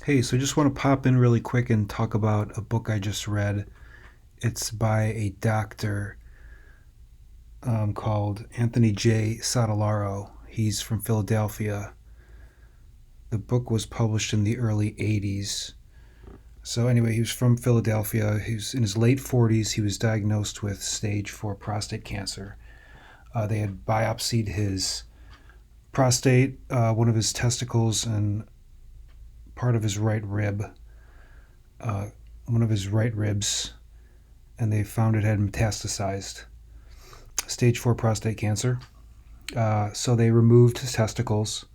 Hey, so I just want to pop in really quick and talk about a book I just read. It's by a doctor called Anthony J. Sattilaro. He's from Philadelphia. The book was published in the early 80s. So, anyway, he was from Philadelphia. He was in his late 40s. He was diagnosed with stage 4 prostate cancer. They had biopsied his prostate, one of his testicles, and part of his right rib, uh, one of his right ribs, and they found it had metastasized. Stage 4 prostate cancer. So they removed his testicles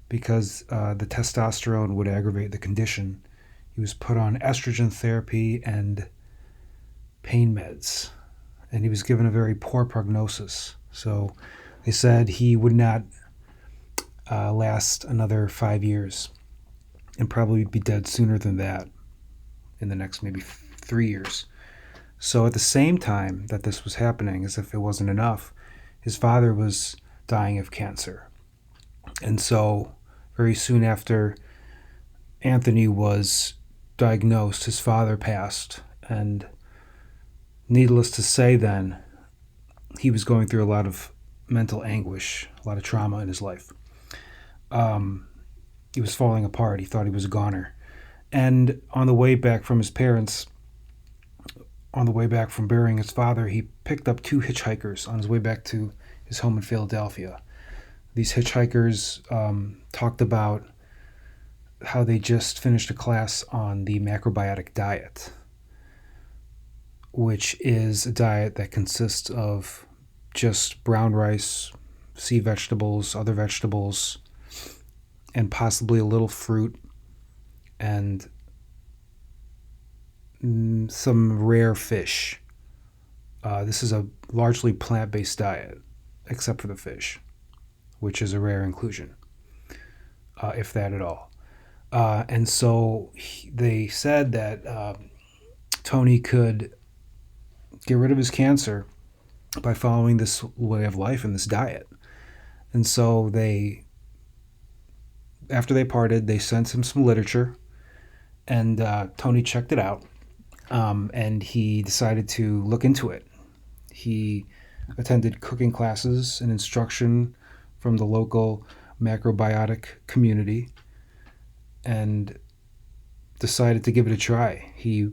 because the testosterone would aggravate the condition. He was put on estrogen therapy and pain meds, and he was given a very poor prognosis. So they said he would not last another 5 years and probably be dead sooner than that in the next maybe 3 years. So at the same time that this was happening, as if it wasn't enough, his father was dying of cancer. And so very soon after Anthony was diagnosed, his father passed. And needless to say then, he was going through a lot of mental anguish, a lot of trauma in his life. He was falling apart. He thought he was a goner. And on the way back from his parents, on the way back from burying his father, he picked up two hitchhikers on his way back to his home in Philadelphia. These hitchhikers talked about how they just finished a class on the macrobiotic diet, which is a diet that consists of just brown rice, sea vegetables, other vegetables, and possibly a little fruit and some rare fish. This is a largely plant-based diet, except for the fish, which is a rare inclusion, if that at all. And so they said that Tony could get rid of his cancer by following this way of life and this diet. And so after they parted, they sent him some literature, and Tony checked it out, and he decided to look into it. He attended cooking classes and instruction from the local macrobiotic community and decided to give it a try. He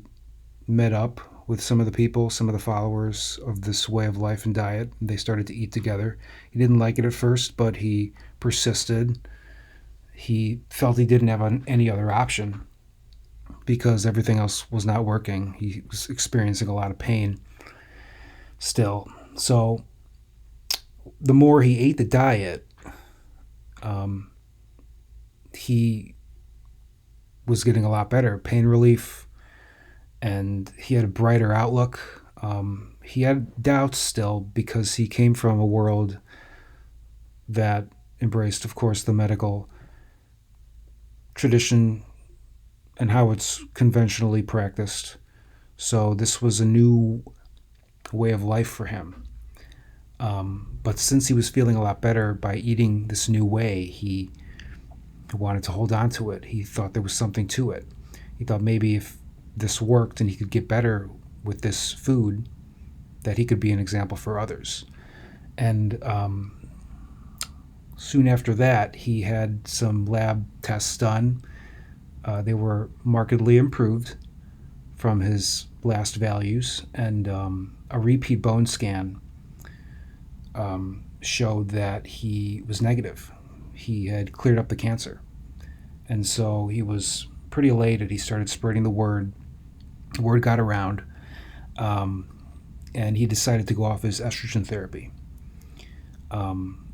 met up with some of the people, some of the followers of this way of life and diet. And they started to eat together. He didn't like it at first, but he persisted. He felt he didn't have any other option because everything else was not working. He was experiencing a lot of pain still. So the more he ate the diet, he was getting a lot better, pain relief, and he had a brighter outlook. He had doubts still because he came from a world that embraced, of course, the medical tradition and how it's conventionally practiced. So this was a new way of life for him. But since he was feeling a lot better by eating this new way, he wanted to hold on to it. He thought there was something to it. He thought maybe if this worked and he could get better with this food, that he could be an example for others. And soon after that, he had some lab tests done. They were markedly improved from his last values, and a repeat bone scan showed that he was negative. He had cleared up the cancer. And so he was pretty elated. He started spreading the word. The word got around, and he decided to go off his estrogen therapy.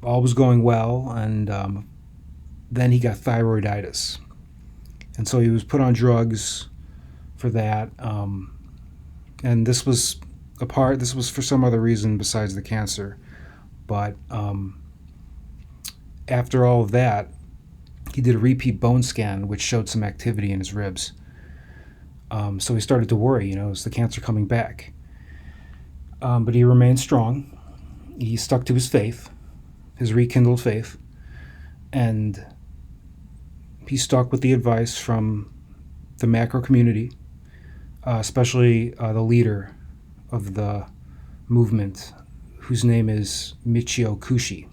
All was going well, and then he got thyroiditis. And so he was put on drugs for that. And this was for some other reason besides the cancer. But after all of that, he did a repeat bone scan, which showed some activity in his ribs. So he started to worry, is the cancer coming back? But he remained strong. He stuck to his faith, his rekindled faith, and he stuck with the advice from the macro community, especially the leader of the movement, whose name is Michio Kushi.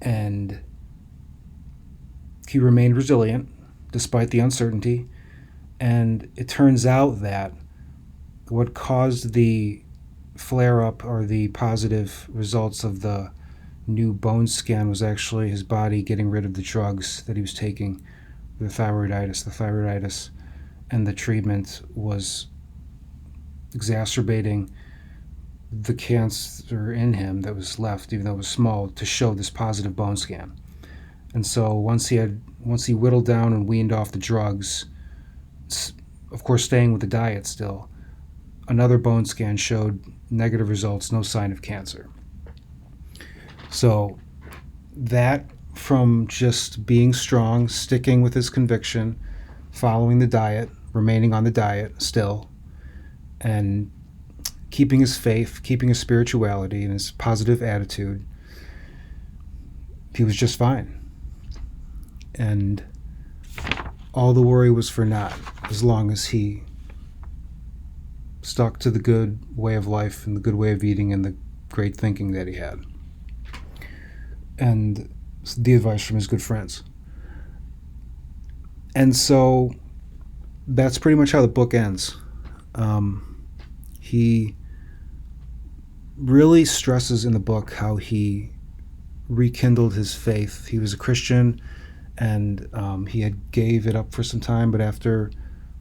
And he remained resilient despite the uncertainty. And it turns out that what caused the flare up or the positive results of the new bone scan was actually his body getting rid of the drugs that he was taking, the thyroiditis, and the treatment was exacerbating the cancer in him that was left, even though it was small, to show this positive bone scan. And so once he whittled down and weaned off the drugs, of course staying with the diet still, another bone scan showed negative results, no sign of cancer. So that, from just being strong, sticking with his conviction, following the diet, remaining on the diet still, and keeping his faith, keeping his spirituality and his positive attitude, he was just fine. And all the worry was for naught, as long as he stuck to the good way of life and the good way of eating and the great thinking that he had. And the advice from his good friends. And so that's pretty much how the book ends. He really stresses in the book how he rekindled his faith. He was a Christian, and he had gave it up for some time, but after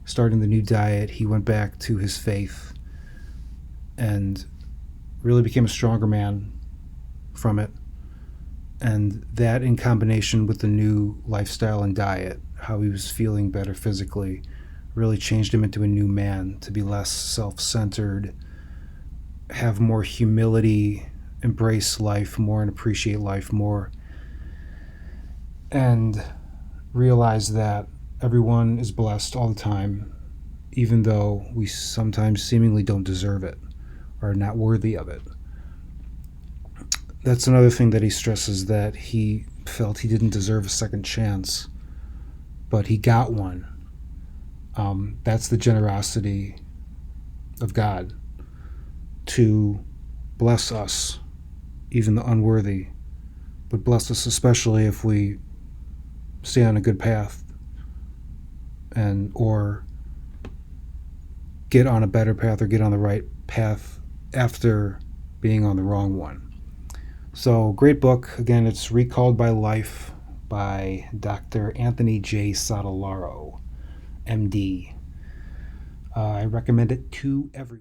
starting the new diet, he went back to his faith and really became a stronger man from it. And that, in combination with the new lifestyle and diet, how he was feeling better physically, really changed him into a new man, to be less self-centered, have more humility, embrace life more and appreciate life more, and realize that everyone is blessed all the time, even though we sometimes seemingly don't deserve it or are not worthy of it. That's another thing that he stresses, that he felt he didn't deserve a second chance, but he got one. That's the generosity of God, to bless us, even the unworthy, but bless us especially if we stay on a good path and or get on a better path or get on the right path after being on the wrong one. So, great book. Again, it's Recalled by Life by Dr. Anthony J. Sattilaro, MD. I recommend it to everyone.